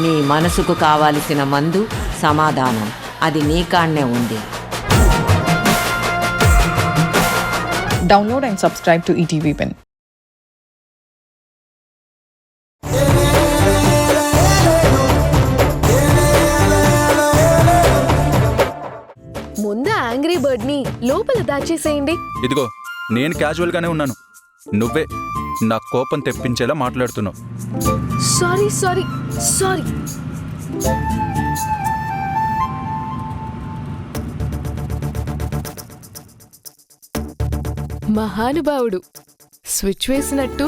నీ మనసుకు కావాల్సిన మందు సమాధానం అది నీ కాడనే ఉంది. Download and subscribe to ETV Win. ముందు యాంగ్రీ బర్డ్ ని లోపల దాచేసేయండి. ఇదిగో నేను క్యాజువల్ గానే ఉన్నాను, నువ్వే నా కోపం తెప్పించేలా మాట్లాడుతున్నావు. Sorry sorry sorry. మహానుభావుడు స్విచ్ వేసినట్టు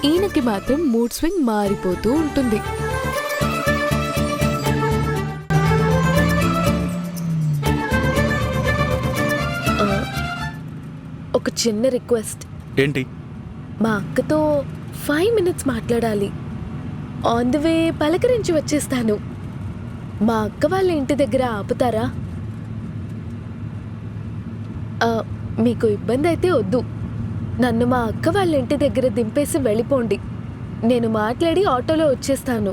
ఈయనకి మాత్రం మూడ్ స్వింగ్ మారిపోతూ ఉంటుంది. ఒక చిన్న రిక్వెస్ట్. ఏంటి? మా అక్కతో 5 minutes మాట్లాడాలి. ఆన్ ది వే పలకరించి వచ్చేస్తాను. మా అక్క వాళ్ళ ఇంటి దగ్గర ఆపుతారా? మీకు ఇబ్బంది అయితే వద్దు, నన్ను మా అక్క వాళ్ళ ఇంటి దగ్గర దింపేసి వెళ్ళిపోండి. నేను మాట్లాడి ఆటోలో వచ్చేస్తాను.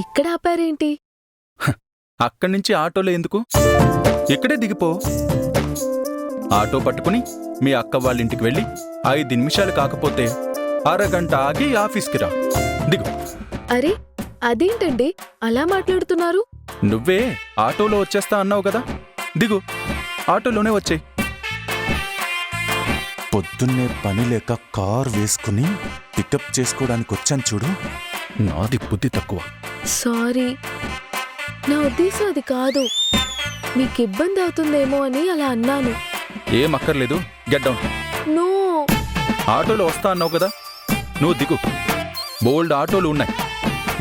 ఇక్కడ ఆపారేంటి? అక్కడి నుంచి ఆటోలో ఎందుకు, ఇక్కడే దిగిపో. ఆటో పట్టుకుని మీ అక్క వాళ్ళ ఇంటికి వెళ్ళి 5 నిమిషాలు కాకపోతే అరగంట ఆగి ఆఫీస్కి రా. దిగు. అరే అదేంటండి అలా మాట్లాడుతున్నారు? నువ్వే ఆటోలో వచ్చేస్తా అన్నావు కదా, దిగు, ఆటోలోనే వచ్చేయ్. పొద్దున్నే పని లేక కార్ వేసుకుని పికప్ చేసుకోవడానికి వచ్చాను చూడు. నాది బుద్ధి తక్కువ. సారీ, నా ఉద్దేశం అది కాదు. మీకు ఇబ్బంది అవుతుందేమో అని అలా అన్నాను. ఏం అక్కర్లేదు, గెట్ డౌన్. నో, ఆటోలో వస్తా అన్నావు కదా, నువ్వు దిగు. బోల్డ్ ఆటోలు ఉన్నాయి,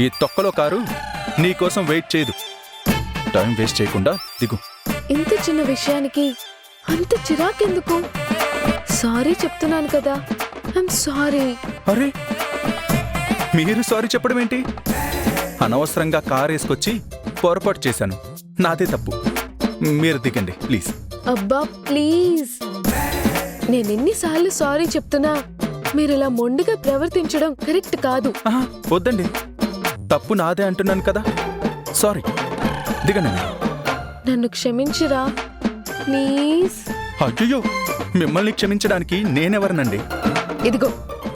ఈ తొక్కలో కారు నీకోసం వెయిట్ చేయదు. టైం వేస్ట్ చేయకుండా దిగు. ఇంత చిన్న విషయానికి అంత చిరాకెందుకు? సారీ చెప్తున్నాను కదా, ఐమ్ సారీ. అరే మీరు సారీ చెప్పడం ఏంటి? అనవసరంగా కారు వేసుకొచ్చి పొరపాటు చేశాను, నాదే తప్పు. మీరు దిగండి ప్లీజ్. అబ్బా ప్లీజ్, నేనెన్నిసార్లు సారీ చెప్తున్నా మీరు ఇలా మొండిగా ప్రవర్తించడం కరెక్ట్ కాదు. వద్దండి, తప్పు నాదే అంటున్నాను కదా. సారీ, దిగండి. నన్ను క్షమించరా ప్లీజ్. అయ్యో, మిమ్మల్ని క్షమించడానికి నేనెవరనండి? ఇదిగో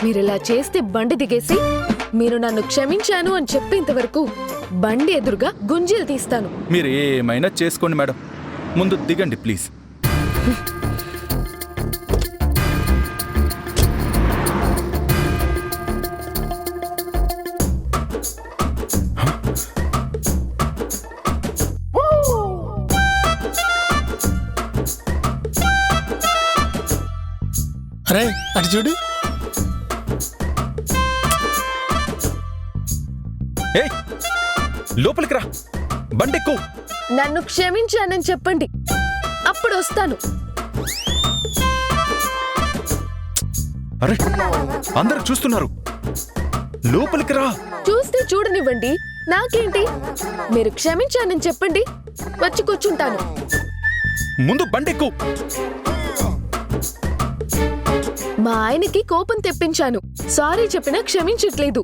మీరిలా చేస్తే బండి దిగేసి మీరు నన్ను క్షమించాను అని చెప్పేంత వరకు బండి ఎదురుగా గుంజీలు తీస్తాను. మీరు ఏమైనా చేసుకోండి మేడం, ముందు దిగండి ప్లీజ్. అరే అటు చూడు. ఏయ్ లోపలికి రా, బండెక్కు. నన్ను క్షమించానని చెప్పండి, అప్పుడు వస్తాను. అరే అందరూ చూస్తున్నారు, లోపలికి రా. చూస్తే చూడనివ్వండి, నాకేంటి. మీరు క్షమించానని చెప్పండి, వచ్చి కూర్చుంటాను. ముందు బండెక్కు. మా ఆయనకి కోపం తెప్పించాను, సారీ చెప్పినా క్షమించట్లేదు,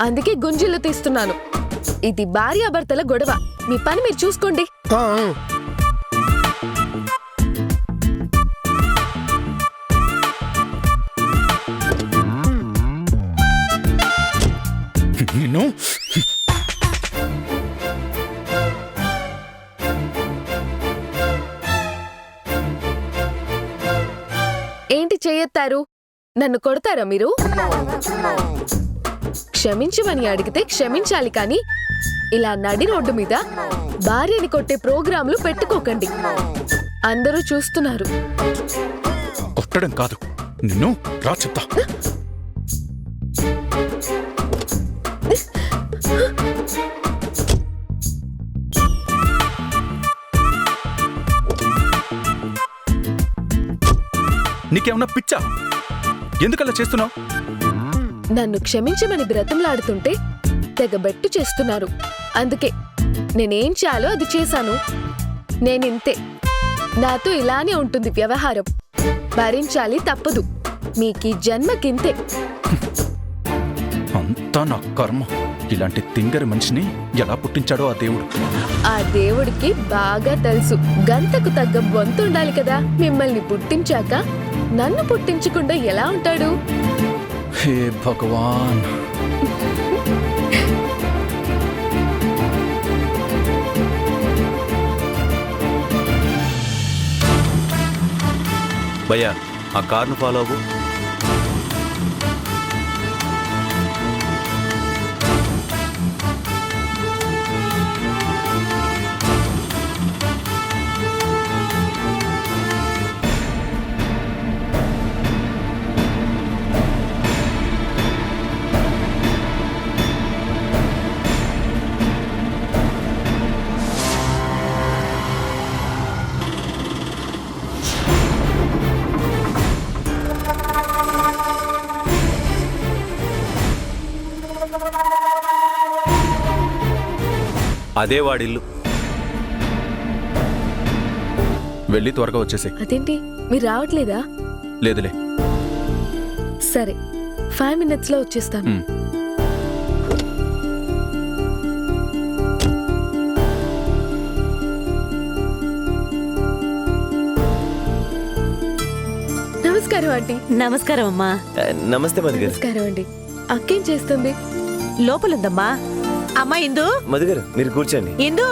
అందుకే గుంజీలు తీస్తున్నాను. ఇది భార్యాభర్తల గొడవ, మీ పని మీరు చూసుకోండి. నిన్ను ఏంటి చెయ్యెత్తారు? నన్ను కొడతారా మీరు? క్షమించమని అడిగితే క్షమించాలి కానీ ఇలా నడి రోడ్డు మీద భార్యని కొట్టే ప్రోగ్రాంలు పెట్టుకోకండి, అందరూ చూస్తున్నారు. కొట్టడం కాదు, నిన్ను రా చెప్తా. నీకేమన్నా పిచ్చా? ఎందుకలా చేస్తున్నావు? నన్ను క్షమించమని బ్రతంలాడుతుంటే తెగబెట్టు చేస్తున్నారు, అందుకే నేనేం చేయాలో అది చేశాను. నేనింతే. నాతో ఇలానే ఉంటుంది వ్యవహారం. భరించాలి తప్పదు. మీకీ జన్మకింతే. అంతా నా కర్మ. ఇలాంటి తింగరి మనిషిని ఎలా పుట్టించాడో ఆ దేవుడు. ఆ దేవుడికి బాగా తెలుసు. గంతకు తగ్గ బొంతుండాలి కదా. మిమ్మల్ని పుట్టించాక నన్ను పుట్టించకుండా ఎలా ఉంటాడు? హే భగవాన్. భయ్యా, ఆ కార్ను ఫాలో అవ్వు. అదే వాడిల్లు. వెళ్ళి త్వరగా వచ్చేసే. అదేంటి మీరు రావట్లేదా? లేదులే. సరే, 5 minutes లో వచ్చేస్తాను. నమస్కారం ఆంటీ. నమస్కారం అమ్మా. నమస్తే మధు గారు. నమస్కారం అండి. అక్కేం చేస్తుంది? లోపలుందమ్మా. అమ్మా ఇందు. మధు గారు మీరు కూర్చోండి. ఇందు.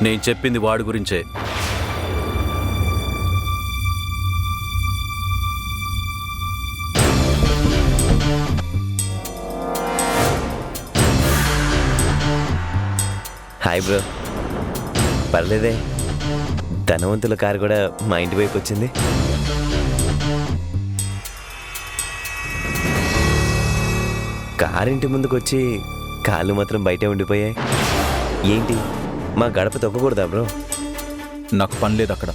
నేను చెప్పింది వాడి గురించే. Hi bro. పర్లేదే, ధనవంతుల కారు కూడా మా ఇంటి వైపు వచ్చింది. కారింటి ముందుకు వచ్చి కాళ్ళు మాత్రం బయటే ఉండిపోయాయి. ఏంటి, మా గడప తొక్కకూడదా బ్రో? నాకు పని లేదు అక్కడ.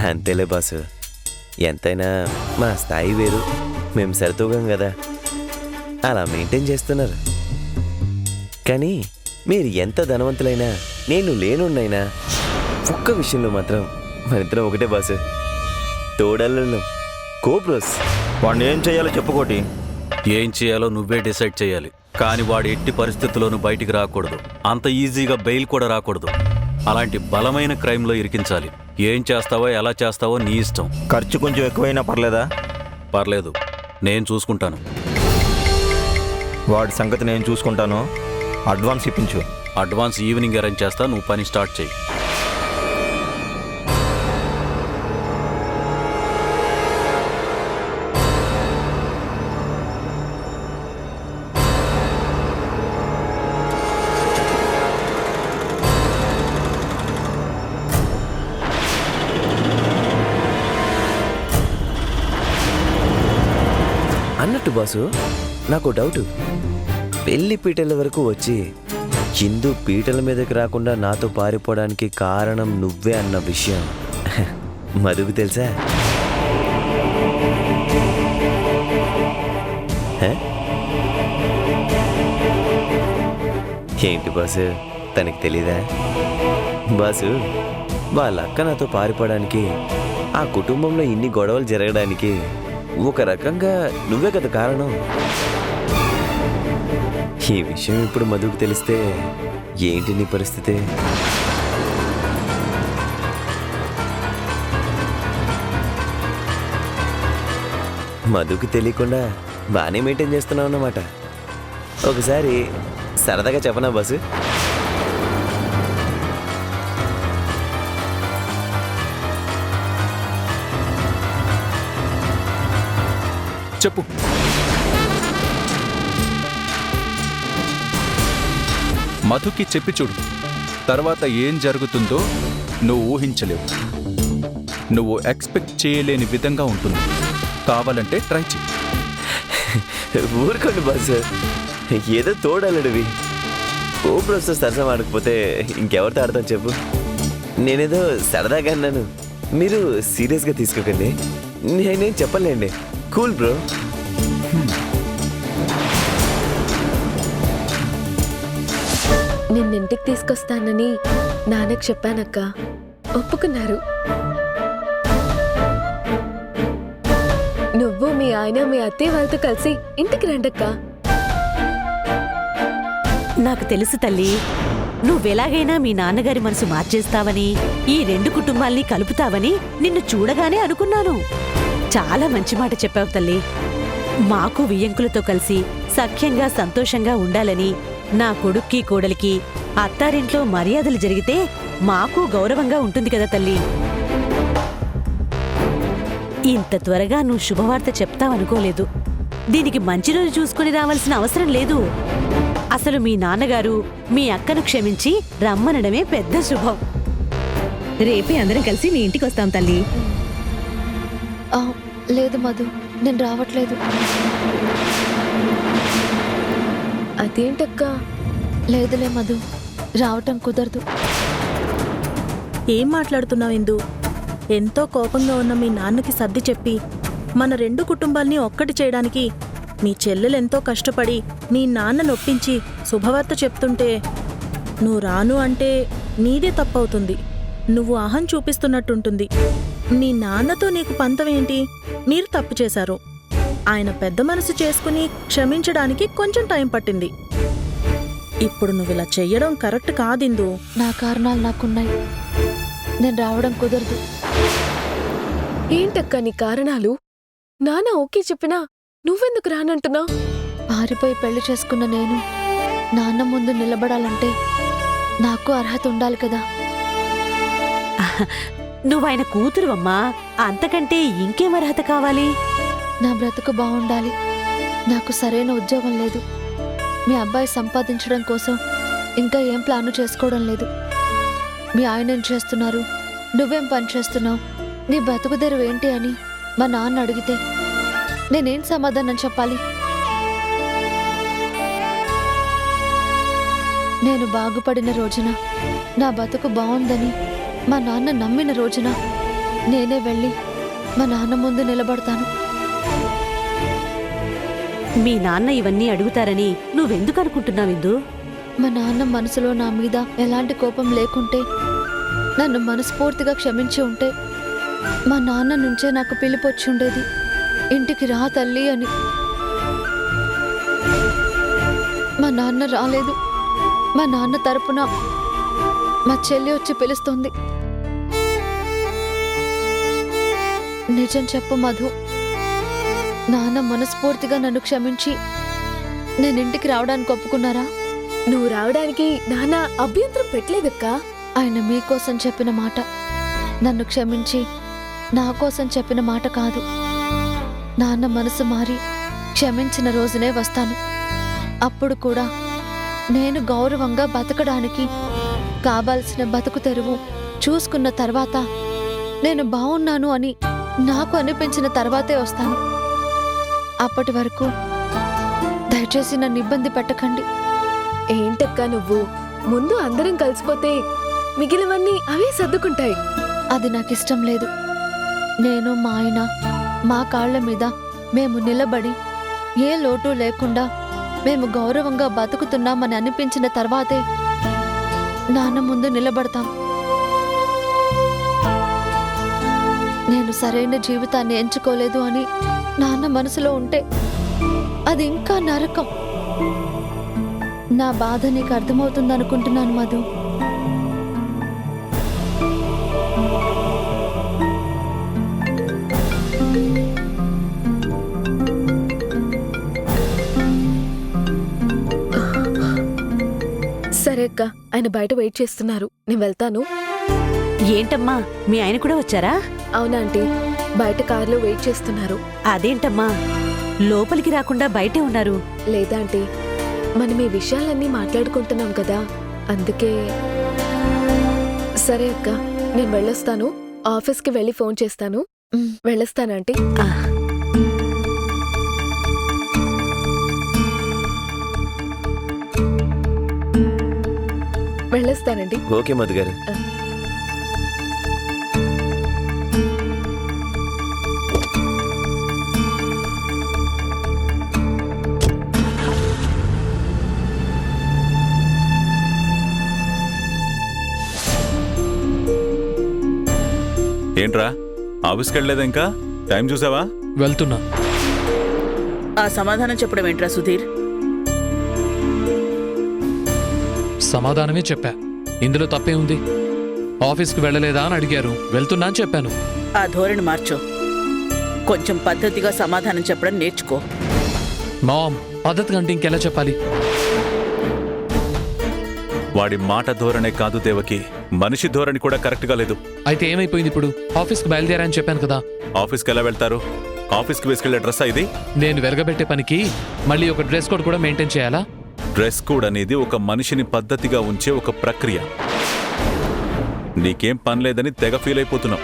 అంతేలే బాసు, ఎంతైనా మా స్థాయి వేరు, మేము సరితూగం కదా, అలా మెయింటైన్ చేస్తున్నారు. కానీ మీరు ఎంత ధనవంతులైనా, నేను లేనున్నైనా, ఒక్క విషయంలో మాత్రం మనిద్దరం ఒకటే బాసు, తోడల్లుళ్ళం, కోబ్రోస్. వాడిని ఏం చేయాలో చెప్పుకోటి. ఏం చేయాలో నువ్వే డిసైడ్ చేయాలి. కానీ వాడు ఎట్టి పరిస్థితుల్లోనూ బయటికి రాకూడదు. అంత ఈజీగా బెయిల్ కూడా రాకూడదు. అలాంటి బలమైన క్రైమ్లో ఇరికించాలి. ఏం చేస్తావో ఎలా చేస్తావో నీ ఇష్టం. ఖర్చు కొంచెం ఎక్కువైనా పర్లేదా? పర్లేదు, నేను చూసుకుంటాను. వాడి సంగతి నేను చూసుకుంటాను. అడ్వాన్స్ ఇప్పించు. అడ్వాన్స్ ఈవినింగ్ అరేంజ్ చేస్తా, నువ్వు పని స్టార్ట్ చేయి. అన్నట్టు బాసు, నాకు డౌటు. పెళ్లి పీటల వరకు వచ్చి చిందు పీటల మీదకి రాకుండా నాతో పారిపోవడానికి కారణం నువ్వే అన్న విషయం మధుకు తెలుసా? ఏంటి బాసు, తనకి తెలీదా? బాసు, వాళ్ళ అక్క నాతో పారిపోవడానికి, ఆ కుటుంబంలో ఇన్ని గొడవలు జరగడానికి ఒక రకంగా నువ్వే కదా కారణం. ఈ విషయం ఇప్పుడు మధుకు తెలిస్తే ఏంటి నీ పరిస్థితి? మధుకు తెలియకుండా బాగానే మెయింటైన్ చేస్తున్నావు అన్నమాట. ఒకసారి సరదాగా చెప్పనా బాసు? చెప్పు. మధుకి చెప్పి చూడు. తర్వాత ఏం జరుగుతుందో నువ్వు ఊహించలేవు. నువ్వు ఎక్స్పెక్ట్ చేయలేని విధంగా ఉంటుంది. కావాలంటే ట్రై చేయి. ఊరుకోండి బాసు, ఏదో తోడలుడివి. కోబ్రోస్తో సరసం ఆడకపోతే ఇంకెవరితో ఆడతాను చెప్పు? నేనేదో సరదాగా అన్నాను. మీరు సీరియస్గా తీసుకోకండి, నేనేం చెప్పలేండి. Cool bro. నిన్నింటికి తీసుకొస్తానని నాన్నకు చెప్పానక్క, ఒప్పుకున్నారు. నువ్వు మీ ఆయన మీ అత్తయ్య వాళ్ళతో కలిసి ఇంటికి రండక్కా. నాకు తెలుసు తల్లి, నువ్వెలాగైనా మీ నాన్నగారి మనసు మార్చేస్తావని, ఈ రెండు కుటుంబాల్ని కలుపుతావని నిన్ను చూడగానే అనుకున్నాను. చాలా మంచి మాట చెప్పావు తల్లి. మాకు వియ్యంకులతో కలిసి సఖ్యంగా సంతోషంగా ఉండాలని, నా కొడుక్కి కోడలికి అత్తారింట్లో మర్యాదలు జరిగితే మాకు గౌరవంగా ఉంటుంది కదా తల్లి. ఇంత త్వరగా నువ్వు శుభవార్త చెప్తావనుకోలేదు. దీనికి మంచి రోజు చూసుకుని రావాల్సిన అవసరం లేదు. అసలు మీ నాన్నగారు మీ అక్కను క్షమించి రమ్మనడమే పెద్ద శుభం. రేపే అందరం కలిసి మీ ఇంటికి వస్తాం తల్లి. లేదు మధు, నేను రావట్లేదు. అదేంటక్కా? లేదులే మధు, రావటం కుదరదు. ఏం మాట్లాడుతున్నావు ఇందు? ఎంతో కోపంగా ఉన్న మీ నాన్నకి సర్ది చెప్పి మన రెండు కుటుంబాల్ని ఒక్కటి చేయడానికి మీ చెల్లెలెంతో కష్టపడి మీ నాన్న నొప్పించి శుభవార్త చెప్తుంటే నువ్వు రాను అంటే నీదే తప్పవుతుంది. నువ్వు అహం చూపిస్తున్నట్టుంటుంది. మీ నాన్నతో నీకు పంతమేంటి? మీరు తప్పు చేశారు. ఆయన పెద్ద మనసు చేసుకుని క్షమించడానికి కొంచెం టైం పట్టింది. ఇప్పుడు నువ్వు ఇలా చెయ్యడం కరెక్ట్ కాదిందు. నా కారణాలు నాకున్నాయి, నేను రావడం కుదరదు. ఏంటక్క నీ కారణాలు? నాన్న ఓకే చెప్పినా నువ్వెందుకు రానంటున్నావు? పారిపోయి పెళ్లి చేసుకున్న నేను నాన్న ముందు నిలబడాలంటే నాకు అర్హత ఉండాలి కదా. నువ్వాయన కూతురువమ్మా, అంతకంటే ఇంకేం అర్హత కావాలి? నా బ్రతుకు బాగుండాలి. నాకు సరైన ఉద్యోగం లేదు. మీ అబ్బాయి సంపాదించడం కోసం ఇంకా ఏం ప్లాను చేసుకోవడం లేదు. మీ ఆయన ఏం చేస్తున్నారు, నువ్వేం పని చేస్తున్నావు, నీ బతుకుదెరువు ఏంటి అని మా నాన్న అడిగితే నేనేం సమాధానం చెప్పాలి? నేను బాగుపడిన రోజున, నా బతుకు బాగుందని మా నాన్న నమ్మిన రోజున నేనే వెళ్ళి మా నాన్న ముందు నిలబడతాను. మీ నాన్న ఇవన్నీ అడుగుతారని నువ్వెందుకు అనుకుంటున్నావిందు? మా నాన్న మనసులో నా మీద ఎలాంటి కోపం లేకుంటే, నన్ను మనస్ఫూర్తిగా క్షమించి ఉంటే మా నాన్న నుంచే నాకు పిలిపొచ్చి ఉండేది, ఇంటికి రా తల్లి అని. మా నాన్న రాలేదు. మా నాన్న తరపున మా చెల్లి వచ్చి పిలుస్తుంది. నిజం చెప్పు మధు, నాన్న మనస్ఫూర్తిగా నన్ను క్షమించి నేనింటికి రావడానికి ఒప్పుకున్నారా? నువ్వు రావడానికి నాన్న అభ్యంతరం పెట్టలేదక్కా. ఆయన మీకోసం చెప్పిన మాట, నన్ను క్షమించి నా కోసం చెప్పిన మాట కాదు. నాన్న మనసు మారి క్షమించిన రోజునే వస్తాను. అప్పుడు కూడా నేను గౌరవంగా బతకడానికి కావాల్సిన బతుకు తెరువు చూసుకున్న తర్వాత, నేను బాగున్నాను అని నాకు అనిపించిన తర్వాతే వస్తాను. అప్పటి వరకు దయచేసి నన్ను ఇబ్బంది పెట్టకండి. ఏంటక్కా నువ్వు? ముందు అందరం కలిసిపోతే మిగిలినవన్నీ అవే సర్దుకుంటాయి. అది నాకిష్టం లేదు. నేను మా ఆయన మా కాళ్ల మీద మేము నిలబడి ఏ లోటు లేకుండా మేము గౌరవంగా బతుకుతున్నామని అనిపించిన తర్వాతే నాన్న ముందు నిలబడతాం. నేను సరైన జీవితాన్ని ఎంచుకోలేదు అని నాన్న మనసులో ఉంటే అది ఇంకా నరకం. నా బాధ నీకు అర్థమవుతుందనుకుంటున్నాను మధు. సరే అక్క, ఆయన బయట వెయిట్ చేస్తున్నారు, నేను వెళ్తాను. ఏంటమ్మా, మీ ఆయన కూడా వచ్చారా? అవునా ఆంటీ, బయట కారులో వెయిట్ చేస్తున్నారు. అదేంటమ్మా, లోపలికి రాకుండా బయటే ఉన్నారు? లేదా ఆంటీ, మనం ఈ విషయాలన్నీ మాట్లాడుకుంటున్నాం కదా, అందుకే. సరే అక్క, నేను వెళ్ళొస్తాను. ఆఫీస్కి వెళ్ళి ఫోన్ చేస్తాను. వెళ్ళొస్తానంటీ. వెళ్ళొస్తానండి. ఓకే మధు గారు. ఏంట్రా ఆఫీస్కి వెళ్ళలేదా ఇంకా? టైం చూసావా? వెళ్తున్నా. ఆ సమాధానం చెప్పడం ఏంట్రా సుధీర్? సమాధానమే చెప్పా. ఇందులో తప్పే ఉంది? ఆఫీస్కి వెళ్ళలేదా అని అడిగారు, వెళ్తున్నా అని చెప్పాను. ఆ ధోరణి మార్చు. కొంచెం పద్ధతిగా సమాధానం చెప్పడం నేర్చుకో. మామ్, పద్ధతి కంటే ఇంకెలా చెప్పాలి? వాడి మాట ధోరణే కాదు దేవకి, మనిషి ధోరణి కూడా కరెక్ట్గా లేదు. అయితే ఏమైపోయింది ఇప్పుడు? ఆఫీస్కి బయలుదేరా అని చెప్పాను కదా. ఆఫీస్కి ఎలా వెళ్తారు? ఆఫీస్కి వేసుకెళ్లే డ్రెస్సా ఇది? నేను వెరగబెట్టే పనికి మళ్ళీ ఒక డ్రెస్ కోడ్ కూడా మెయింటైన్ చేయాలా? డ్రెస్ కోడ్ అనేది ఒక మనిషిని పద్ధతిగా ఉంచే ఒక ప్రక్రియ. నీకేం పని లేదని తెగ ఫీల్ అయిపోతున్నావు.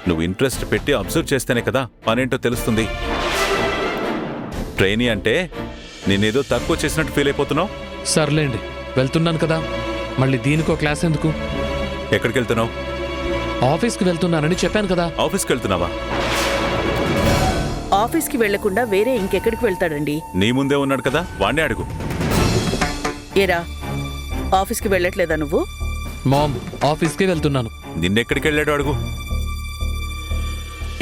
నువ్వు ఇంట్రెస్ట్ పెట్టి అబ్జర్వ్ చేస్తేనే కదా పనేంటో తెలుస్తుంది. ట్రైనీ అంటే నేనేదో తక్కువ చేసినట్టు ఫీల్ అయిపోతున్నావు. సర్లేండి, వెళ్తున్నాను కదా, మళ్ళీ దీనికో క్లాస్ ఎందుకు? ఎక్కడికి వెళ్తున్నావు? ఆఫీస్కి వెళ్తున్నానని చెప్పాను కదా. ఆఫీస్కి వెళ్తున్నావా? ఆఫీస్కి వెళ్లకుండా వేరే ఇంకెక్కడికి వెళ్తాడండి? నీ ముందే ఉన్నాడు కదా, వాణ్ణే అడుగు. ఏరా, ఆఫీస్కి వెళ్ళట్లేదా నువ్వు? మామ్, ఆఫీస్కి వెళ్తున్నాను. నిన్నెక్కడికి వెళ్ళాడు అడుగు.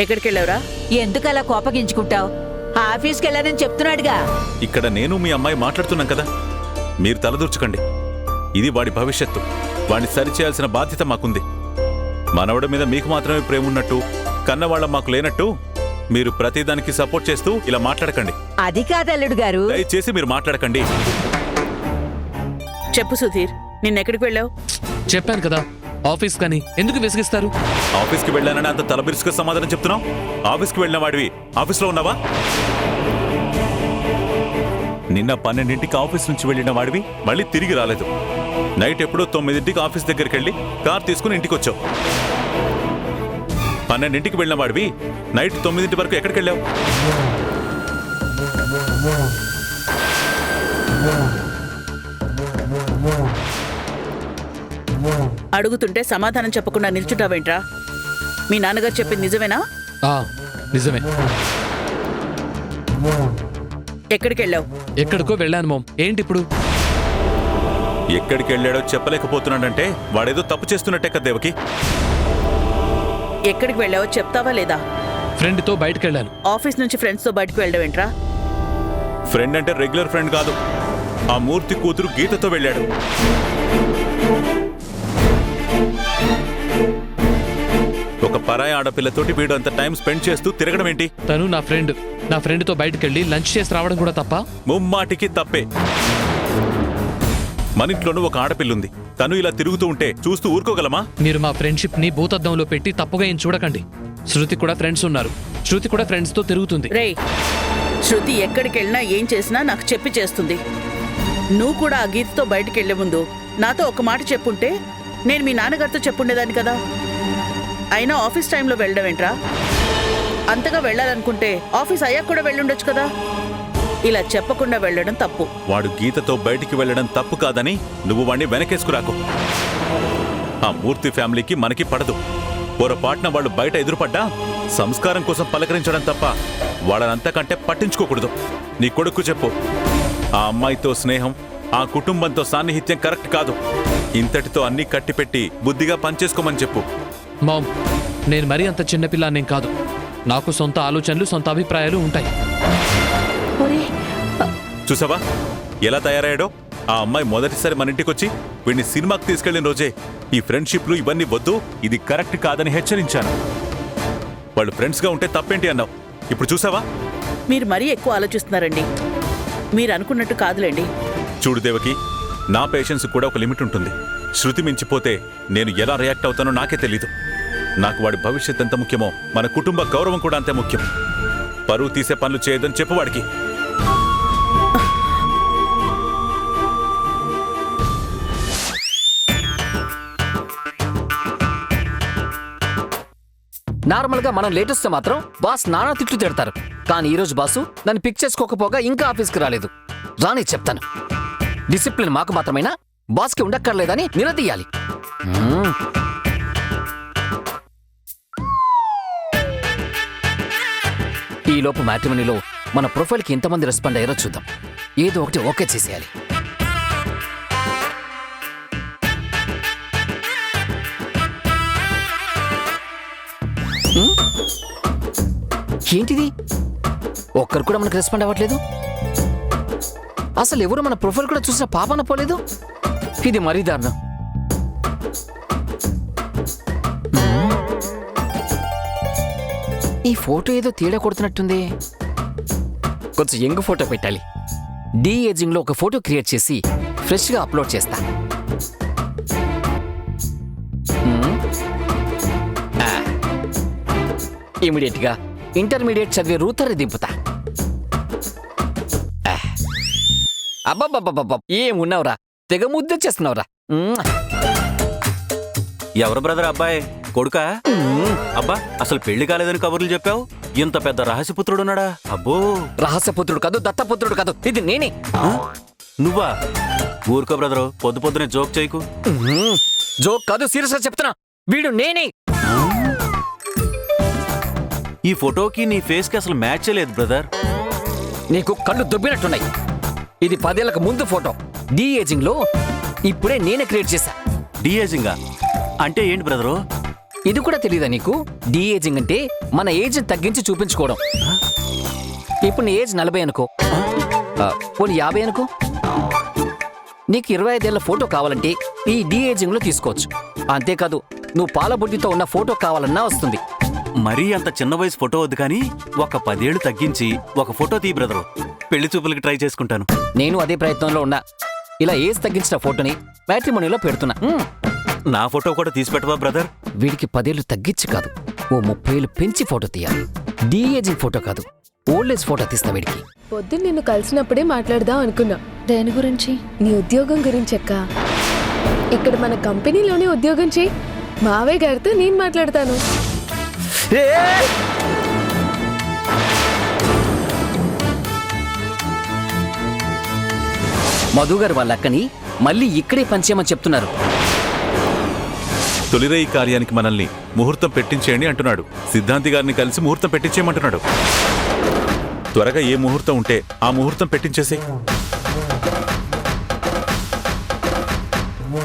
ఎక్కడికి వెళ్ళావురా? ఎందుకలా కోపగించుకుంటావు? ఆఫీస్కి వెళ్ళానని చెప్తున్నాడుగా. ఇక్కడ నేను మీ అమ్మాయి మాట్లాడుతున్నాం కదా, మీరు తలదూర్చుకోండి. ఇది వాడి భవిష్యత్తు, వాడిని సరిచేయాల్సిన బాధ్యత మాకుంది. మనవడి మీద మీకు మాత్రమే ప్రేమ ఉన్నట్టు, కన్నవాళ్ళ మాకు లేనట్టు మీరు ప్రతిదానికి సపోర్ట్ చేస్తూ ఇలా మాట్లాడకండి. అది కాదల్లుడు గారు. దయచేసి మీరు మాట్లాడకండి. చెప్పు సుధీర్, నిన్నెక్కడికి వెళ్ళావు? చెప్పాను కదా, ఆఫీస్ కానీ. ఎందుకు విసిగిస్తారు? ఆఫీస్కి వెళ్ళానని అంత తలబిరుసుగా సమాధానం చెప్తున్నావు. ఆఫీస్కి వెళ్ళిన వాడివి ఆఫీస్లో ఉన్నావా? నిన్న 12ంటికి ఆఫీస్ నుంచి వెళ్ళిన వాడివి మళ్ళీ తిరిగి రాలేదు. నైట్ ఎప్పుడో 9ంటికి ఆఫీస్ దగ్గరికి వెళ్ళి కార్ తీసుకుని ఇంటికి వచ్చావు. 12ంటికి వెళ్ళిన వాడివి నైట్ 9ంటి వరకు ఎక్కడికి వెళ్ళావు? అడుగుతుంటే సమాధానం చెప్పకుండా నిల్చుంటావేంట్రా? మీ నాన్నగారు చెప్పింది నిజమేనా? నిజమే. ఎక్కడికి వెళ్ళావు? ఎక్కడికో వెళ్ళాను మామ్. ఏంటి ఇప్పుడు? ఎక్కడికి వెళ్ళాడో చెప్పలేకపోతున్నాడంటే వాడేదో తప్పు చేస్తున్నట్టే కదా దేవకి. ఎక్కడికి వెళ్ళావో చెప్తావా లేదా? ఫ్రెండ్తో బయటకు వెళ్ళాను. ఆఫీస్ నుంచి ఫ్రెండ్స్తో బయటకు వెళ్ళావేంట్రా? ఫ్రెండ్ అంటే రెగ్యులర్ ఫ్రెండ్ కాదు, ఆ మూర్తి కూతురు గీతతో వెళ్ళాడు. ఒక పరాయి ఆడపిల్లతోటి వీడు అంత టైం స్పెండ్ చేస్తూ తిరగడం ఏంటి? తను నా ఫ్రెండ్తో బయటకు వెళ్ళి లంచ్ చేసి రావడం కూడా తప్ప? ముమ్మాటికి తప్పే. మన ఇంట్లోనూ ఒక ఆడపిల్లుంది, తను ఇలా తిరుగుతూ ఉంటే చూస్తూ ఊరుకోగలమా? మీరు మా ఫ్రెండ్షిప్ ని భూతద్దంలో పెట్టి తప్పుగా ఏం చూడకండి. శృతి కూడా ఫ్రెండ్స్ ఉన్నారు. శృతి కూడా ఫ్రెండ్స్ తో తిరుగుతుంది. రేయ్, శృతి ఎక్కడికి వెళ్ళినా ఏం చేసినా నాకు చెప్పి చేస్తుంది. నువ్వు కూడా ఆ గీతతో బయటికి వెళ్లే ముందు నాతో ఒక మాట చెప్పుంటే నేను మీ నాన్నగారితో చెప్పుండేదాన్ని కదా. అయినా ఆఫీస్ టైంలో వెళ్ళడం ఏంట్రా? అంతగా వెళ్ళాలనుకుంటే ఆఫీస్ అయ్యాక కూడా వెళ్ళుండొచ్చు కదా. ఇలా చెప్పకుండా వెళ్ళడం తప్పు. వాడు గీతతో బయటికి వెళ్ళడం తప్పు కాదని నువ్వు వాడిని వెనకేసుకురాకు. ఆ మూర్తి ఫ్యామిలీకి మనకి పడదు. పొరపాటున వాళ్ళు బయట ఎదురుపడ్డా సంస్కారం కోసం పలకరించడం తప్ప వాళ్ళనంతకంటే పట్టించుకోకూడదు. నీ కొడుకు చెప్పు, ఆ అమ్మాయితో స్నేహం, ఆ కుటుంబంతో సాన్నిహిత్యం కరెక్ట్ కాదు. ఇంతటితో అన్నీ కట్టిపెట్టి బుద్ధిగా పనిచేసుకోమని చెప్పు. మామ్, నేను మరీ అంత చిన్నపిల్లాన్నేం కాదు. నాకు సొంత ఆలోచనలు, సొంత అభిప్రాయాలు ఉంటాయి. చూసావా ఎలా తయారయ్యాడో? ఆ అమ్మాయి మొదటిసారి మన ఇంటికొచ్చి వీడిని సినిమాకి తీసుకెళ్లిన రోజే ఈ ఫ్రెండ్షిప్లు ఇవన్నీ వద్దు, ఇది కరెక్ట్ కాదని హెచ్చరించాను. వాళ్ళు ఫ్రెండ్స్గా ఉంటే తప్పేంటి అన్నావు. ఇప్పుడు చూసావా? మీరు మరీ ఎక్కువ ఆలోచిస్తున్నారండి. మీరు అనుకున్నట్టు కాదులేండి. చూడు దేవకి, నా పేషెన్స్ కూడా ఒక లిమిట్ ఉంటుంది. శృతి మించిపోతే నేను ఎలా రియాక్ట్ అవుతానో నాకే తెలీదు. నాకు వాడి భవిష్యత్ ఎంత ముఖ్యమో మన కుటుంబ గౌరవం కూడా అంతే ముఖ్యం. పరువు తీసే పనులు చేయొద్దని చెప్పు వాడికి. నార్మల్గా మనం లేటెస్ట్ మాత్రం బాస్ నానా తిట్లు తిడతారు. కానీ ఈరోజు బాసు నన్ను పిక్ చేసుకోకపోగా ఇంకా ఆఫీస్కి రాలేదు. రాని చెప్తాను. డిసిప్లిన్ మాకు మాత్రమేనా, బాస్కి ఉండక్కర్లేదని నిలదీయాలి. ఈలోపు మ్యాట్రిమనీలో మన ప్రొఫైల్కి ఎంతమంది రెస్పాండ్ అయ్యారో చూద్దాం. ఏదో ఒకటి ఓకే చేసేయాలి. ఏంటిది? ఒక్కరు కూడా మనకు రెస్పాండ్ అవ్వట్లేదు. అసలు ఎవరు మన ప్రొఫైల్ కూడా చూసిన పాపన పోలేదు. ఇది మరీ దారుణం. ఈ ఫోటో ఏదో తేడా కొడుతున్నట్టుంది. కొంచెం యంగ్ ఫోటో పెట్టాలి. డీ ఏజింగ్ లో ఒక ఫోటో క్రియేట్ చేసి ఫ్రెష్ గా అప్లోడ్ చేస్తా. ఇమీడియట్ గా ఇంటర్మీడియట్ చదివే రూతర్ని దింపుతా. అబ్బబ్బబ్బబ్బ, ఏమున్నావురా, తెగ ముద్ద చేస్తున్నావురా. ఎవరు బ్రదర్ అబ్బాయి? కొడుకా? అబ్బా, అసలు పెళ్లి కాలేదని కబుర్లు చెప్పావు. ఇంత పెద్ద రహస్యపుత్రుడున్నాడా? అబ్బో. రహస్యపుత్రుడు కాదు, దత్తపుత్రుడు కాదు, ఇది నేనే. నువ్వా? ఊరుకో బ్రదరు, పొద్దు పొద్దునే జోక్ చేయకు. జోక్ కాదు, సీరియస్ గా చెప్తున్నా, వీడు నేనే. ఈ ఫోటోకి నీ ఫేస్ కి అసలు మ్యాచ్ లేదు బ్రదర్. నీకు కళ్ళు దుబ్బినట్టున్నాయి. ఇది 10 ఏళ్లకు ముందు ఫోటో. డీ ఏజింగ్ లో ఇప్పుడే నేనే క్రియేట్ చేశా. డీ ఏజింగా అంటే ఏంటి బ్రదరు? ఇది కూడా తెలీదా నీకు? డీ ఏజింగ్ అంటే మన ఏజ్ తగ్గించి చూపించుకోవడం. ఇప్పుడు నీ ఏజ్ 40 అనుకో, పోనీ 50 అనుకో. నీకు 25 ఏళ్ల ఫోటో కావాలంటే ఈ డీ ఏజింగ్ లో తీసుకోవచ్చు. అంతేకాదు, నువ్వు పాల బుడ్డితో ఉన్న ఫోటో కావాలన్నా వస్తుంది. మరీ అంత చిన్న వయసు ఫోటో వద్దు కానీ ఒక 10 ఏళ్ళు తగ్గించి ఒక ఫోటో తీ బ్రదరు. పెళ్లి చూపులకి ట్రై చేసుకుంటాను. నేను అదే ప్రయత్నంలో ఉన్నా. ఇలా ఏజ్ తగ్గించిన ఫోటోని మ్యాట్రిమోనీలో పెడుతున్నా. నా ఫోటో కూడా తీసి పెట్టవా బ్రదర్? వీడికి 10 ఏళ్ళు తగ్గించి కాదు, ఓ 30 ఏళ్ళు పెంచి ఫోటో తీయాలి. డీ ఏజింగ్ ఫోటో కాదు, ఓల్డ్ ఏజ్ ఫోటో తీస్తా వీడికి. పొద్దున్న నిన్ను కలిసినప్పుడే మాట్లాడదాం అనుకున్నా. దేని గురించి? నీ ఉద్యోగం గురించి అక్క. ఇక్కడ మన కంపెనీలోనే ఉద్యోగం చేయి. మావయ్య గారితో నేను మాట్లాడతాను. మధు గారు వాళ్ళ అక్కని మళ్ళీ ఇక్కడే పనిచేయమని చెప్తున్నారు. తొలిరేయి కార్యానికి మనల్ని ముహూర్తం పెట్టించేయండి అంటున్నాడు. సిద్ధాంతి గారిని కలిసి ముహూర్తం పెట్టించేయమంటున్నాడు. త్వరగా ఏ ముహూర్తం ఉంటే ఆ ముహూర్తం పెట్టించేసే.